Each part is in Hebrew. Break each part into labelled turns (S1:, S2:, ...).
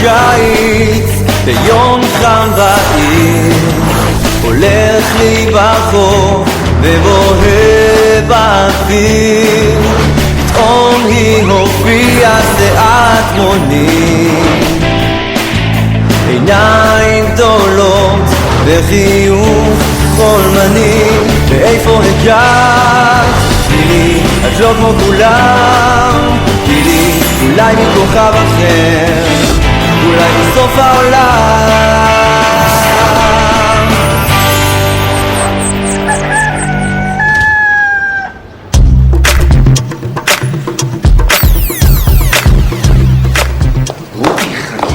S1: קיץ ביום חם בעיר, הולך לי ברחוב ובוהה באוויר, פתאום היא הופיעה זיעת מונים, עיניים גדולות וחיוך חולמני. ואיפה הגעת? תראי, את לא כמו כולם, תראי, אולי מכוכב אחר, אולי בסוף העולם.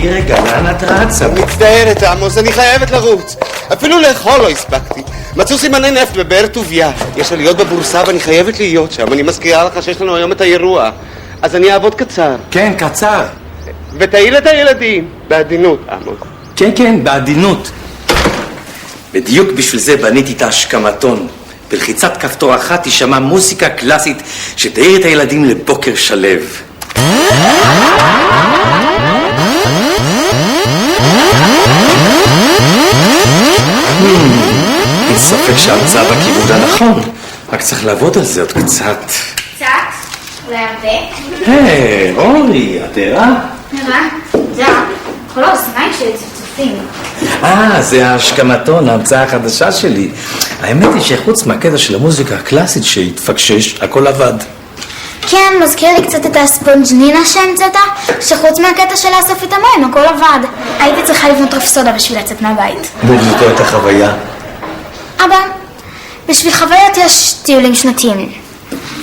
S2: רגע, לאן את רצה?
S3: מצטערת, עמוס, אני חייבת לרוץ. אפילו לאכול לא הספקתי. מצאו סימני נפט בבאר טוביה. יש עליות בבורסה ואני חייבת להיות שם. אני מזכירה לך שיש לנו היום את האירוע. אז אני אעבוד קצר.
S2: כן, קצר.
S3: ותעיל את הילדים. בעדינות, עמוס.
S2: כן, כן, בעדינות. בדיוק בשביל זה בניתי את ההשכמתון. בלחיצת כפתור אחת תשמע מוזיקה קלאסית שתאיר את הילדים לבוקר שלב. אין ספק שהמצאה בכיוון הנכון, רק צריך לעבוד על זה עוד קצת.
S4: קצת? אולי הרבה?
S2: היי, אורי, את ערה?
S4: נראה? זה כל האוזניים שלי צפצופים.
S2: זה ההשכמתון, ההמצאה החדשה שלי. האמת היא שחוץ מהקטע של המוזיקה הקלאסית שהתפקשש, הכל עבד.
S4: כן, מזכיר לי קצת את הספונג'נינה שהמצאת, שחוץ מהקטע של לאסוף את המים, הכל עבד. הייתי צריכה לבנות רפסודה בשביל לצאת מהבית.
S2: זאת הייתה חוויה.
S4: אבא, בשביל חוויות יש טיולים שנתיים.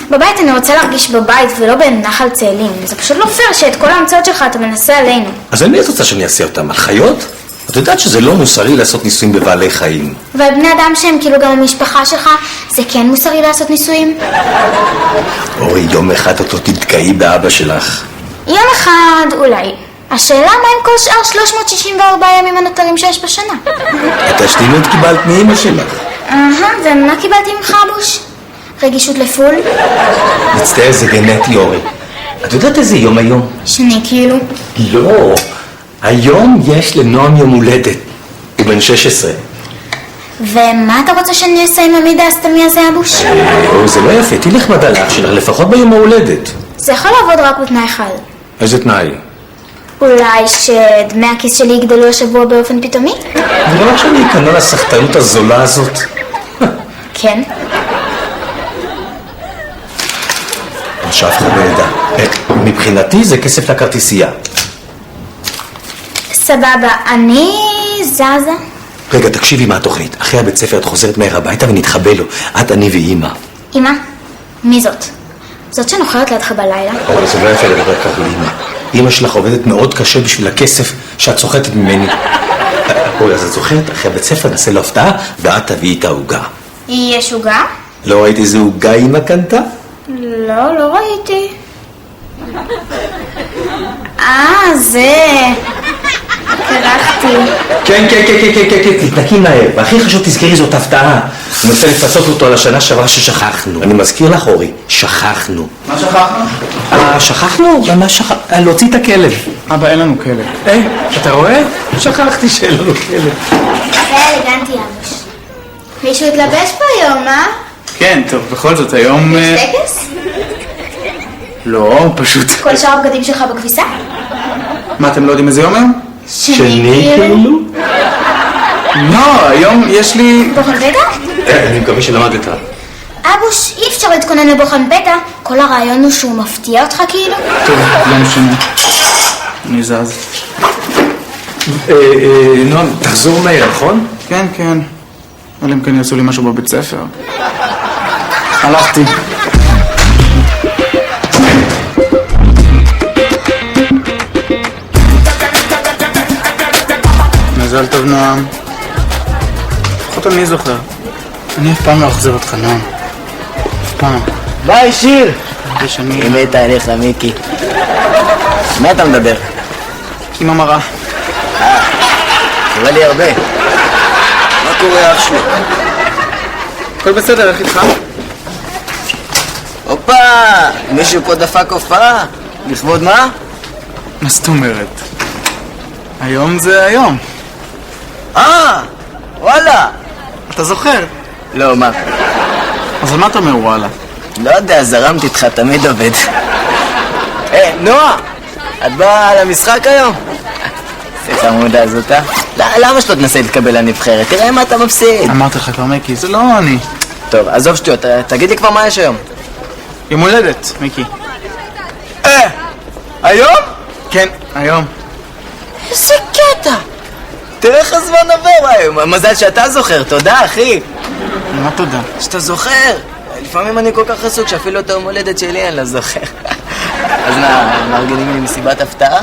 S4: בבית אני רוצה להרגיש בבית ולא בנחל צאלים. זה פשוט לא פייר שאת כל ההמצאות שלך אתה מנסה עלינו.
S2: אז אני רוצה שאני אעשה אותם על חיות? את יודעת שזה לא מוסרי לעשות ניסויים בבעלי חיים.
S4: ועל בני אדם שהם כאילו גם המשפחה שלך, זה כן מוסרי לעשות ניסויים?
S2: אורי, יום אחד אותו תתקעי באבא שלך.
S4: יום אחד אולי. השאלה מה עם כל שאר 364 ימים הנותרים שיש בשנה?
S2: את השתינות קיבלת מאמא שלך.
S4: ומה קיבלתי ממך, אבוש? רגישות לפול?
S2: מצטער, זה גנטי, אורי. את יודעת איזה יום היום?
S4: שני כאילו.
S2: לא. היום יש לנועם יום הולדת. הוא בן 16.
S4: ומה אתה רוצה שאני אעשה עם המידע הסתלמי הזה, אבוש?
S2: זה לא יפה, תלך מדע לאח שלך, לפחות ביום ההולדת.
S4: זה יכול לעבוד רק בתנאי אחד.
S2: איזה תנאי?
S4: אולי שדמי הכיס שלי יגדלו השבוע באופן פתאומי?
S2: זה לא רק שאני אקנה לסחטנות הזולה הזאת.
S4: כן.
S2: שאף אחד לא ידע. מבחינתי זה כסף לכרטיסייה.
S4: סבבה, אני זזה.
S2: רגע, תקשיבי מה התוכנית. אחרי הבית ספר את חוזרת מהר הביתה ונתחבא לו. את, אני ואמא.
S4: אמא? מי זאת? זאת שנוחרת לידך בלילה?
S2: אבל זה לא יפה לדבר ככה לאמא. אמא שלך עובדת מאוד קשה בשביל הכסף שאת סוחטת ממני. אז את זוכרת, אחרי הבית ספר נעשה לו הפתעה ואת תביאי את העוגה.
S4: יש עוגה?
S2: לא ראית איזה עוגה אמא קנתה?
S4: לא ראיתי. זה... קרחתי.
S2: כן, תתנקי מהר. והכי חשוב תזכרי זאת הפתעה. אני רוצה לפצות אותו על השנה שעברה ששכחנו. אני מזכיר לך, אורי, שכחנו.
S5: מה שכחנו?
S2: שכחנו? להוציא את הכלב.
S5: אבא, אין לנו כלב.
S2: אתה רואה? שכחתי שאין לנו כלב.
S4: זה אלגנטי, אבוש. מישהו התלבש פה היום, אה?
S5: כן, טוב, בכל זאת היום...
S4: יש טקס?
S5: לא, פשוט...
S4: כל שאר הבגדים שלך בכביסה?
S5: מה, אתם לא יודעים איזה יום היום?
S2: שני כאילו?
S5: לא, היום יש לי...
S4: בוחן פתע?
S2: אני מקווה שלמדת.
S4: אבוש, אי אפשר להתכונן לבוחן פתע. כל הרעיון הוא שהוא מפתיע אותך כאילו?
S5: טוב, לא משנה. אני זז.
S2: נועם, תחזור מהר, נכון?
S5: כן. אלא אם כן יעשו לי משהו בבית ספר. הלכתי. מזל טוב, נועם. לפחות אני זוכר. אני אף פעם לא אחזיר אותך, נועם. אף פעם.
S6: ביי, שיר!
S5: שאני...
S6: היא מתה עליך, מיקי. מה אתה מדבר?
S5: עם המראה.
S6: קורה לי הרבה.
S3: מה קורה, אח שלי?
S5: הכל בסדר, איך איתך?
S6: הופה! מישהו פה דפק הופעה? לכבוד מה?
S5: מה זאת אומרת? היום זה היום.
S6: וואלה.
S5: אתה זוכר?
S6: לא, מה?
S5: אז על מה אתה אומר וואלה?
S6: לא יודע, זרמתי איתך, תמיד עובד. נועה, את באה למשחק היום? זה חמודה הזאת, למה שלא תנסה להתקבל לנבחרת? תראה מה אתה מפסיד.
S5: אמרתי לך כבר, מיקי, זה לא אני.
S6: טוב, עזוב שטויות, תגיד לי כבר מה יש היום.
S5: יום הולדת, מיקי.
S6: היום?
S5: כן, היום.
S6: איזה קטע! תראה איך הזמן עובר היום, מזל שאתה זוכר, תודה אחי.
S5: מה תודה?
S6: שאתה זוכר. לפעמים אני כל כך עסוק שאפילו את היום הולדת שלי אני לא זוכר. אז מארגנים לי מסיבת הפתעה?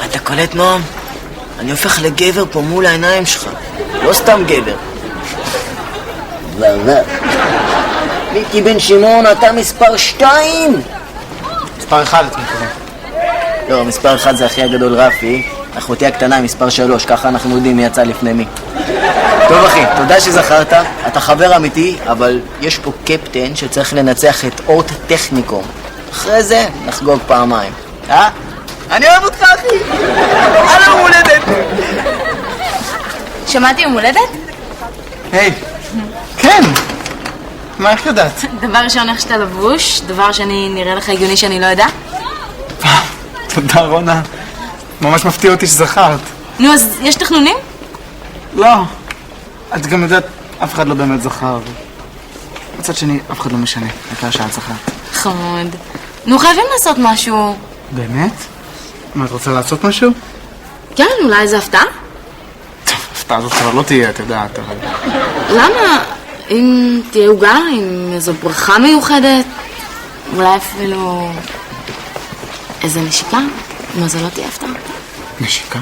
S6: אתה קולט נועם? אני הופך לגבר פה מול העיניים שלך, לא סתם גבר. מיקי בן שמעון, אתה מספר 2.
S5: מספר 1 אתה מקווה.
S6: לא, מספר 1 זה אחי הגדול רפי, אחותי הקטנה היא מספר 3, ככה אנחנו יודעים מי יצא לפני מי. טוב אחי, תודה שזכרת, אתה חבר אמיתי, אבל יש פה קפטן שצריך לנצח את אורט טכניקום. אחרי זה נחגוג פעמיים. אני אוהב אותך אחי! על יום הולדת!
S4: שמעתי יום הולדת?
S5: היי, כן! מה, איך יודעת?
S7: דבר ראשון, איך שאתה לבוש, דבר שני, נראה לך הגיוני שאני לא יודע?
S5: תודה רונה, ממש מפתיע אותי שזכרת.
S7: נו, אז יש תכנונים?
S5: לא, את גם יודעת, אף אחד לא באמת זכר. מצד שני, אף אחד לא משנה, העיקר שאת זכרת.
S7: חמוד. נו, חייבים לעשות משהו.
S5: באמת? מה, את רוצה לעשות משהו?
S7: כן, אולי איזה הפתעה?
S5: טוב, הפתעה זאת כבר לא תהיה, את יודעת, אבל...
S7: למה? אם תהיה עוגה עם איזו ברכה מיוחדת, אולי אפילו איזה נשיקה, מה זה לא תהיה הפתעה?
S5: נשיקה?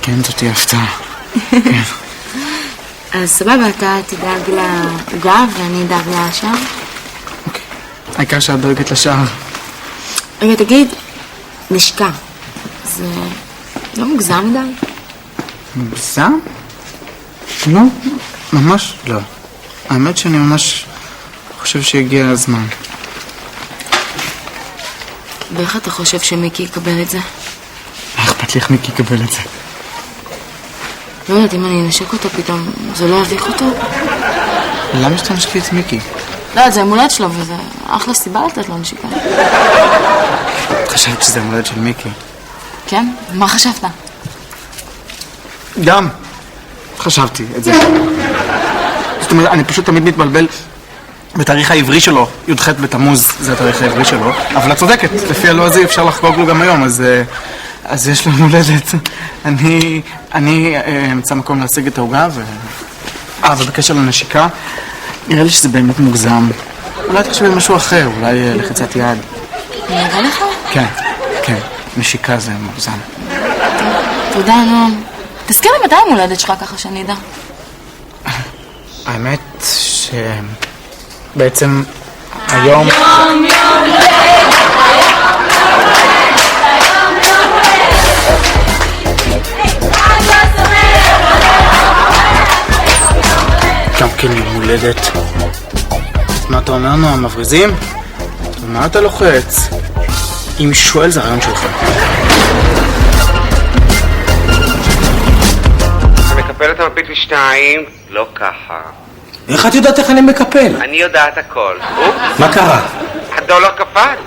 S5: כן, זאת תהיה הפתעה. כן.
S7: אז סבבה, אתה תדאג לעוגה ואני אדאג לשער.
S5: אוקיי. העיקר שאת דואגת לשער.
S7: רגע, תגיד, נשיקה, זה לא מוגזם מדי?
S5: מוגזם? לא, ממש לא. האמת שאני ממש חושב שהגיע הזמן.
S7: ואיך אתה חושב שמיקי יקבל את זה?
S5: מה אכפת לי איך מיקי יקבל את זה?
S7: לא יודעת, אם אני אנשק אותו פתאום, זה לא יביך אותו?
S5: למה שאתה נשקי את מיקי?
S7: לא יודעת, זה המולד שלו וזה אחלה סיבה לתת לו נשיקה.
S5: חשבת שזה המולד של מיקי.
S7: כן? מה חשבת?
S5: גם חשבתי את זה. זאת אומרת, אני פשוט תמיד מתבלבל בתאריך העברי שלו, י"ח בתמוז זה התאריך העברי שלו, אבל את צודקת, לפי הלועזי אפשר לחגוג לו גם היום, אז יש לו מולדת. אני אמצא מקום להשיג את העוגה ובקשר לנשיקה, נראה לי שזה באמת מוגזם. אולי תחשבי משהו אחר, אולי לחיצת יד.
S7: נראה לך?
S5: כן, כן, נשיקה זה מוגזם.
S7: תודה, נועם. תזכיר לי מתי המולדת שלך ככה שאני אדע.
S5: האמת שבעצם היום... גם כן יום הולדת. מה אתה אומר, נועם? מבריזים? ומה אתה לוחץ? אם שואל זה הרעיון שלך.
S3: אתה מקפל את המפית לשתיים? לא ככה.
S2: איך את יודעת איך אני מקפל?
S3: אני יודעת הכל.
S2: מה קרה?
S3: הדולר קפץ?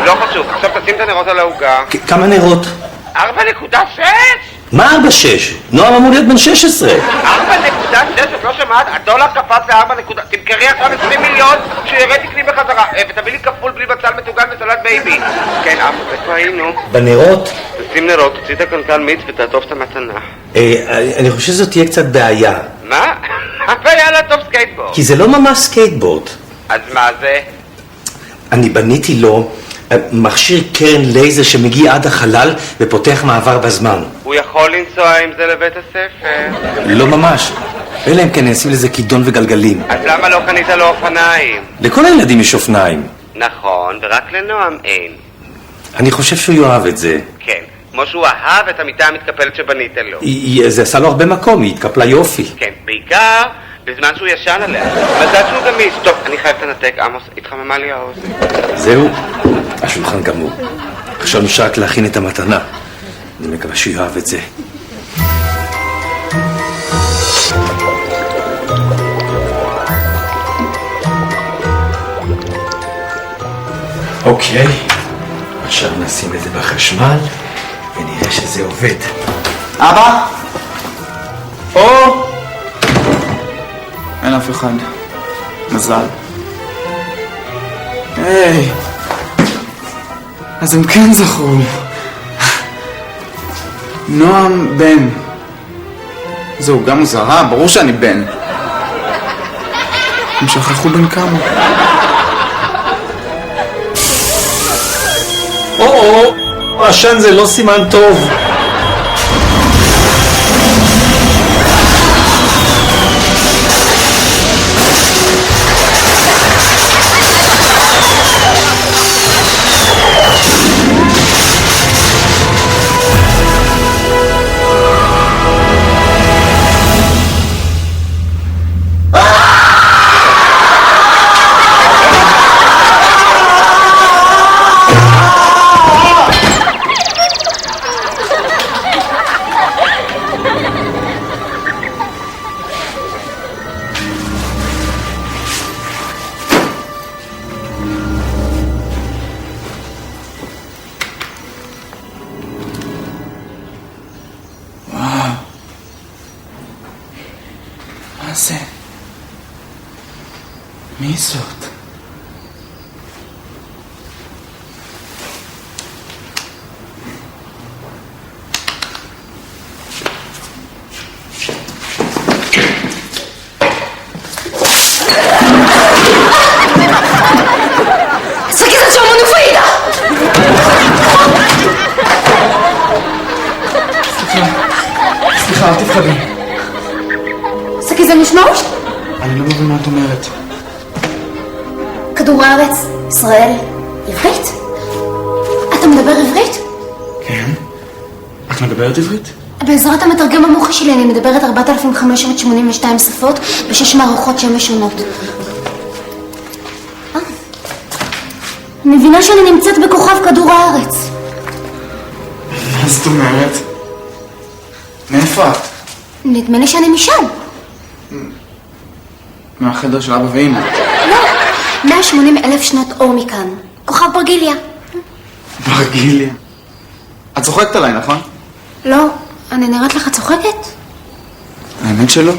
S3: לא חשוב. עכשיו תשים את הנרות על העוגה.
S2: כמה נרות?
S3: 4.6?
S2: מה 4.6? נועם המולדת בן 16.
S3: 4.6? את לא שמעת? הדולר קפץ ל4. תמכרי עכשיו 20 מיליון שירד תקני בחזרה ותביא לי כפול בלי בצל מטוגן וסלט בייבי. כן, איפה היינו?
S2: בנרות?
S3: תשים נרות, תוציא את הקנקל מיץ ותעטוף את המתנה.
S2: אני חושב שזאת תהיה קצת בעיה.
S3: מה? היה לה טוב סקייטבורד.
S2: כי זה לא ממש סקייטבורד.
S3: אז מה זה?
S2: אני בניתי לו מכשיר קרן לייזר שמגיע עד החלל ופותח מעבר בזמן.
S3: הוא יכול לנסוע עם זה לבית הספר?
S2: לא ממש. אלא אם כן נשים לזה כידון וגלגלים.
S3: אז למה לא קנית לו אופניים?
S2: לכל הילדים יש אופניים.
S3: נכון, ורק לנועם אין.
S2: אני חושב שהוא יאהב את זה.
S3: כן, כמו שהוא אהב את המיטה המתקפלת שבנית לו.
S2: זה עשה לו הרבה מקום, היא התקפלה יופי.
S3: כן, בעיקר בזמן שהוא ישן עליה. מזל שהוא גמיש. טוב, אני חייב לנתק, עמוס, התחממה לי האוזן.
S2: זהו, השולחן גמור. עכשיו נשאר רק להכין את המתנה. אני מקווה שהוא יאהב את זה. אוקיי, עכשיו נשים את זה בחשמל ונראה שזה עובד.
S5: אבא? אין אף אחד. מזל. היי, אז הם כן זכרו. נועם בן. זהו, גם הוא זהה, ברור שאני בן. הם שכחו בן כמה.
S2: עשן זה לא סימן טוב.
S5: מה זה? מי זאת? סליחה, אל תפחדי.
S4: סקי, זה משמעות?
S5: אני לא מבין מה את אומרת.
S4: כדור הארץ, ישראל, עברית? אתה מדבר עברית?
S5: כן. את מדברת עברית?
S4: בעזרת המתרגם המוחי שלי אני מדברת 4,582 שפות ב6 מערכות שמש שונות. אני מבינה שאני נמצאת בכוכב כדור הארץ.
S5: מה זאת אומרת? מאיפה את?
S4: נדמה לי שאני משם.
S5: מהחדר של אבא ואמא.
S4: לא, 180,000 שנות אור מכאן. כוכב ברגיליה.
S5: ברגיליה. את צוחקת עליי, נכון?
S4: לא, אני נראית לך צוחקת?
S5: האמת שלא.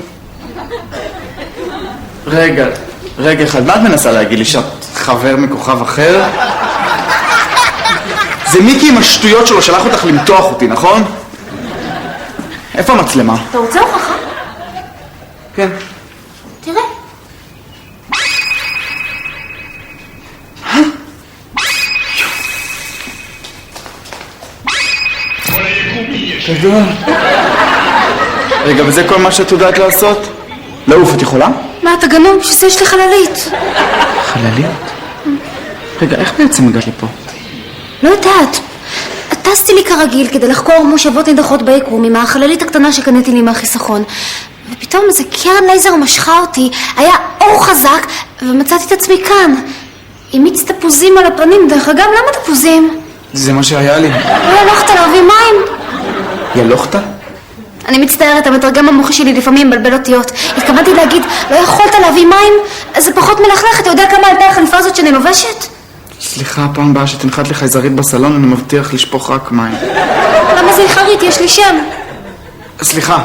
S5: רגע אחד, מה את מנסה להגיד לי? שאת חבר מכוכב אחר? זה מיקי עם השטויות שלו שלח אותך למתוח אותי, נכון? איפה המצלמה?
S4: אתה רוצה הוכחה?
S5: כן.
S4: תראה.
S5: גדול. רגע, וזה כל מה שאת יודעת לעשות? לעוף, את יכולה?
S4: מה, אתה גנוב? שזה יש לי חללית.
S5: חללית? רגע, איך בעצם הגעת לפה?
S4: לא יודעת. טסתי לי כרגיל כדי לחקור מושבות נידחות ביקום עם החללית הקטנה שקניתי לי מהחיסכון. ופתאום איזה קרן לייזר משכה אותי, היה אור חזק, ומצאתי את עצמי כאן. עם מיץ תפוזים על הפנים, דרך אגב, למה תפוזים?
S5: זה מה שהיה לי.
S4: לא הלכת להביא מים?
S5: ילוכת?
S4: אני מצטערת, המתרגם המוחי שלי לפעמים מבלבל אותיות. התכוונתי להגיד, לא יכולת להביא מים? זה פחות מלכלך, אתה יודע כמה עלתה החליפה הזאת שאני לובשת?
S5: סליחה, הפעם הבאה שתנחת לי חייזרית בסלון, אני מבטיח לשפוך רק מים.
S4: למה זה חרית? יש לי שם.
S5: סליחה,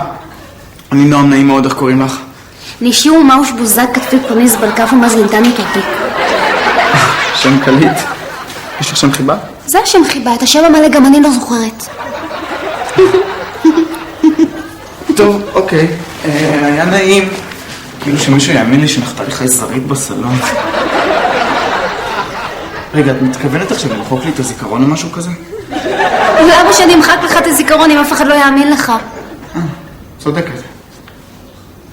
S5: אני נועם, נעים מאוד, איך קוראים לך?
S4: נישיו מאוש בוזק כתבי פוניס בלקף ומזלינטני טופיק.
S5: שם קליט. יש לך שם חיבה?
S4: זה השם חיבה, את השם המלא גם אני לא זוכרת.
S5: טוב, אוקיי. היה נעים. כאילו שמישהו יאמין לי שנחתה לי חייזרית בסלון. רגע, את מתכוונת עכשיו למחוק לי את הזיכרון או משהו כזה?
S4: למה שאני אמחק לך את הזיכרון אם אף אחד לא יאמין לך?
S5: צודקת.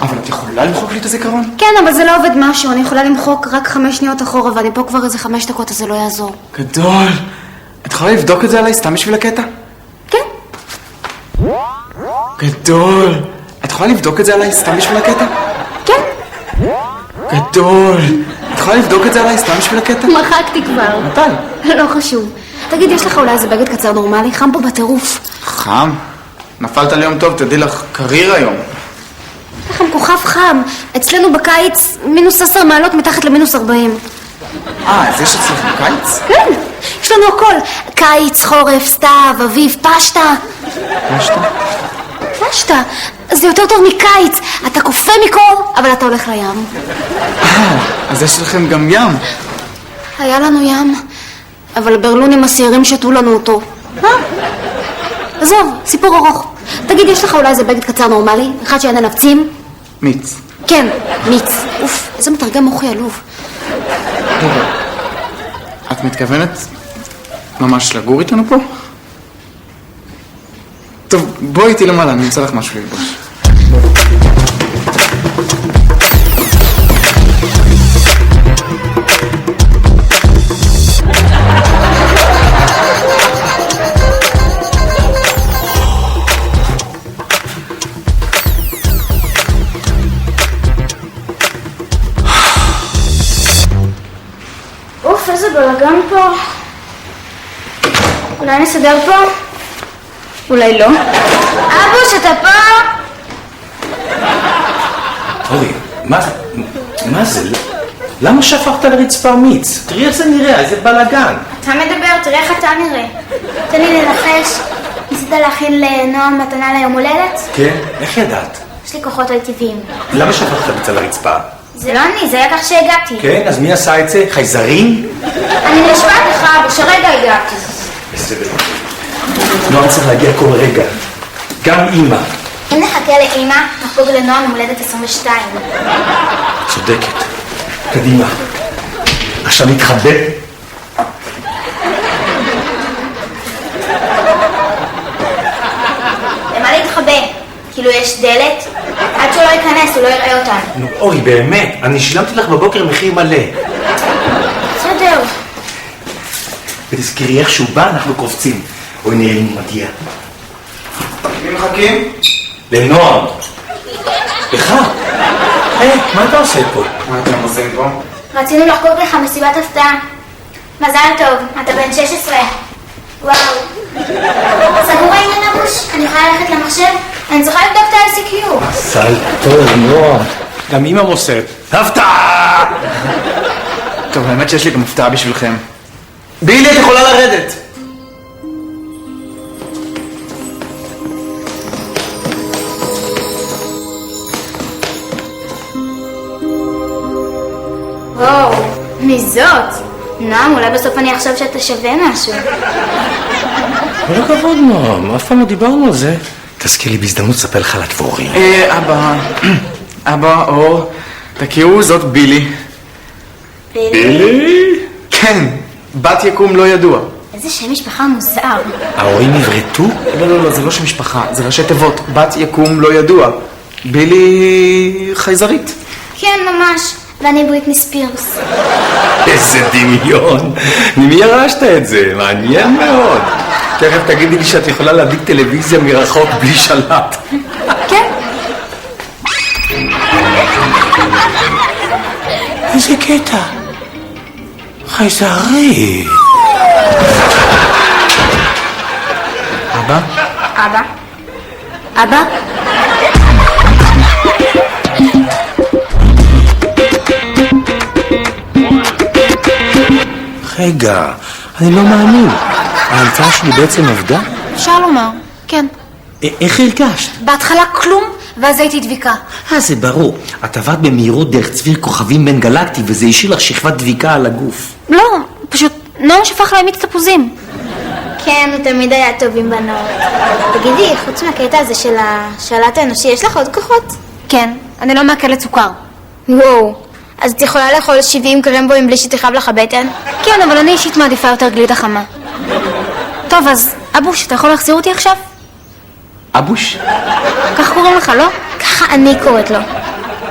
S5: אבל את יכולה למחוק לי את הזיכרון?
S4: כן, אבל זה לא עובד משהו, אני יכולה למחוק רק 5 שניות אחורה ואני פה כבר איזה 5 דקות, אז זה לא יעזור.
S5: גדול. את יכולה לבדוק את זה עליי סתם בשביל הקטע?
S4: כן.
S5: גדול. את יכולה לבדוק את זה עליי סתם בשביל הקטע?
S4: כן.
S5: גדול. את יכולה לבדוק את זה עליי סתם בשביל הקטע?
S4: מחקתי כבר.
S5: מתי?
S4: לא חשוב. תגיד, יש לך אולי איזה בגד קצר נורמלי? חם פה בטירוף.
S5: חם? נפלת על יום טוב, תדעי לך, קריר היום.
S4: לכם כוכב חם. אצלנו בקיץ מינוס 10 מעלות מתחת למינוס 40.
S5: אז יש אצלכם קיץ?
S4: כן, יש לנו הכל. קיץ, חורף, סתיו, אביב, פשטה.
S5: פשטה?
S4: פשטה. זה יותר טוב מקיץ. אתה קופא מקור, אבל אתה הולך לים.
S5: אז יש לכם גם ים.
S4: היה לנו ים, אבל הברלונים הסעירים שתו לנו אותו. עזוב, סיפור ארוך. תגיד, יש לך אולי איזה בגד קצר נורמלי? אחד שאין עליו צים?
S5: מיץ.
S4: כן, מיץ. אוף, איזה מתרגם מוחי עלוב.
S5: רגע, את מתכוונת ממש לגור איתנו פה? טוב, בואי איתי למעלה, אני אמצא לך משהו ללבוש.
S4: אוף, איזה בלגן פה. אולי נסדר פה? אולי לא. אבוש, אתה פה?
S2: אורי, מה זה? למה שפכת לרצפה מיץ? תראי איך זה נראה, איזה בלגן.
S4: אתה מדבר, תראה איך אתה נראה. תן לי לנחש. ניסית להכין לנועם מתנה ליום הולדת?
S2: כן? איך ידעת?
S4: יש לי כוחות על טבעיים.
S2: למה שפכת מיץ על הרצפה?
S4: זה לא אני, זה היה כך שהגעתי.
S2: כן, אז מי עשה את זה? חייזרים?
S4: אני נשמעת לך, אבוש, הרגע הגעתי.
S2: בסדר. נועם צריך להגיע כל רגע. גם אמא.
S4: אם נחכה לאמא, נחגוג לנועם יום הולדת 22.
S2: צודקת. קדימה. עכשיו נתחבא.
S4: למה להתחבא? כאילו יש דלת? עד שהוא לא ייכנס, הוא לא יראה אותנו.
S2: נו, אורי, באמת, אני שילמתי לך בבוקר מחיר מלא.
S4: בסדר.
S2: ותזכרי איך שהוא בא, אנחנו קופצים. אוי, נראה אם הוא מגיע.
S5: מי מחכים?
S2: לנועם. לך? היי, מה אתה עושה פה?
S5: מה אתם עושים פה?
S4: רצינו לחגוג לך מסיבת הפתעה. מזל טוב, אתה בן 16. וואו. סגור העניין אבוש? אני יכולה ללכת למחשב? אני צריכה לבדוק את ה-ICQ.
S2: מזל טוב, נועם. גם אמא מוסרת. הפתעה!
S5: טוב, האמת שיש לי גם הפתעה בשבילכם. בילי, את יכולה לרדת!
S4: וואו, מי זאת? נועם, אולי בסוף אני אחשוב שאתה שווה משהו.
S2: כל הכבוד, נועם, אף פעם לא דיברנו על זה. תזכיר לי בהזדמנות לספר לך על הדבורים.
S5: אבא, אור, תכירו, זאת בילי.
S2: בילי?
S5: כן, בת יקום לא ידוע.
S4: איזה שם משפחה מוזר.
S2: ההורים נברטו?
S5: לא, זה לא שם משפחה, זה ראשי תיבות. בת יקום לא ידוע. בילי חייזרית.
S4: כן, ממש. ואני בריטני ספירס.
S2: איזה דמיון. ממי ירשת את זה? מעניין מאוד. תכף תגידי לי שאת יכולה להדליק טלוויזיה מרחוק בלי שלט.
S4: כן?
S2: איזה קטע. חייזרית.
S5: אבא?
S4: אבא? אבא?
S2: רגע, אני לא מאמין. ההמצאה שלי בעצם עבדה?
S4: אפשר לומר, כן.
S2: איך הרגשת?
S4: בהתחלה כלום, ואז הייתי דביקה.
S2: זה ברור. את עברת במהירות דרך צביר כוכבים בין גלקטי, וזה השאיר לך שכבת דביקה על הגוף.
S4: לא, פשוט נועם שפך להם מיץ תפוזים. כן, הוא תמיד היה טוב עם בנות. תגידי, חוץ מהקטע הזה של השאלת האנושי, יש לך עוד כוחות? כן, אני לא מעכלת סוכר. וואו, אז את יכולה לאכול 70 קרמבוים בלי שתכאב לך בטן? כן, אבל אני אישית מעדיפה יותר גלידה חמה. טוב, אז אבוש, אתה יכול להחזיר אותי עכשיו?
S2: אבוש?
S4: כך קוראים לך, לא? ככה אני קוראת לו.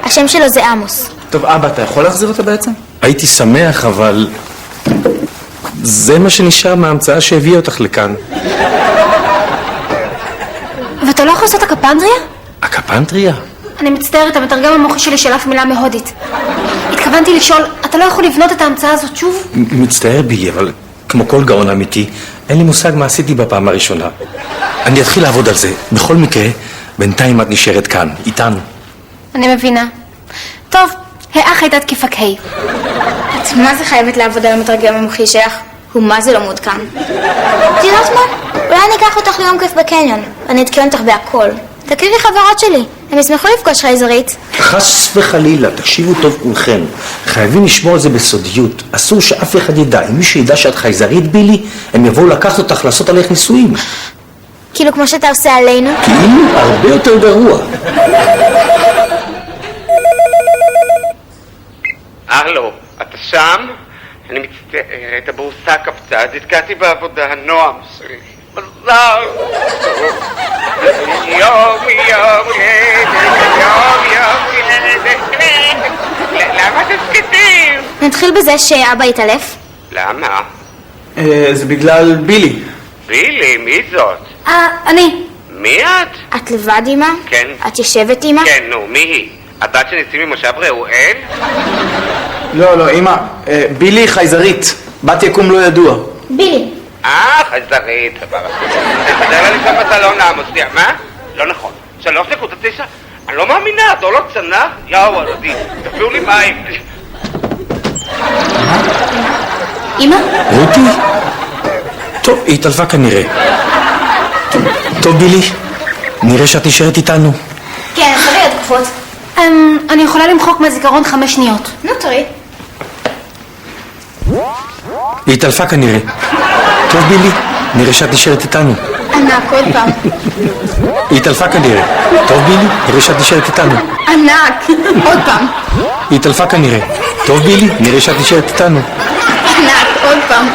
S4: השם שלו זה עמוס.
S5: טוב, אבא, אתה יכול להחזיר אותה בעצם?
S2: הייתי שמח, אבל... זה מה שנשאר מההמצאה שהביאה אותך לכאן.
S4: ואתה לא יכול לעשות הקפנדריה?
S2: הקפנטריה?
S4: אני מצטערת, המתרגם המוחי שלי שלף מילה מהודית. התכוונתי לשאול, אתה לא יכול לבנות את ההמצאה הזאת שוב?
S2: מצטער בילי, אבל כמו כל גאון אמיתי, אין לי מושג מה עשיתי בפעם הראשונה. אני אתחיל לעבוד על זה. בכל מקרה, בינתיים את נשארת כאן, איתנו.
S4: אני מבינה. טוב, האח הייתה תקיפה K.
S8: את מה זה חייבת לעבוד על המתרגם המומחי שלך? הוא מה זה לא מעודכן?
S4: את יודעת מה? אולי אני אקח אותך ליום כיף בקניון. אני אתקן אותך בהכל. תכירי חברות שלי, הם ישמחו לפגוש חייזרית.
S2: חס וחלילה, תקשיבו טוב כולכם. חייבים לשמור על זה בסודיות. אסור שאף אחד ידע. אם מישהו ידע שאת חייזרית, בילי, הם יבואו לקחת אותך לעשות עליך ניסויים.
S4: כאילו כמו שאתה עושה עלינו?
S2: כאילו הרבה יותר גרוע.
S3: הלו, אתה שם? אני מצטערת, הבורסה קפצה, אז נתקעתי בעבודה, הנועם שלי. מזל! יום ילדת, למה אתם שקטים?
S4: נתחיל בזה שאבא התעלף.
S3: למה?
S5: זה בגלל בילי.
S3: בילי, מי זאת?
S4: אני.
S3: מי את?
S8: את לבד, אמא?
S3: כן.
S8: את יושבת, אמא?
S3: כן, נו, מי היא? הבת שניסים ממושב ראואל?
S5: לא, אמא, בילי חייזרית. בת יקום לא ידוע.
S4: בילי.
S3: חייזרית. תדע לה לפעמים אתה לא נעמוס. מה? לא נכון. 3.9? אני לא מאמינה, את לא צנח? יאו, ערדי, תביאו לי מים.
S4: אמא?
S2: רותי? טוב, היא התעלפה כנראה. טוב, בילי, נראה שאת נשארת איתנו.
S4: כן, תראי עוד תקופות. אני יכולה למחוק מהזיכרון 5 שניות.
S8: נו, תראי.
S2: היא התעלפה כנראה. טוב, בילי, נראה שאת נשארת איתנו.
S8: ענק, עוד פעם.
S2: היא התעלפה כנראה. טוב, בילי, נראה שאת נשארת איתנו.
S8: ענק, עוד פעם.
S2: היא התעלפה כנראה. טוב, בילי, נראה שאת נשארת איתנו.
S8: ענק, עוד פעם.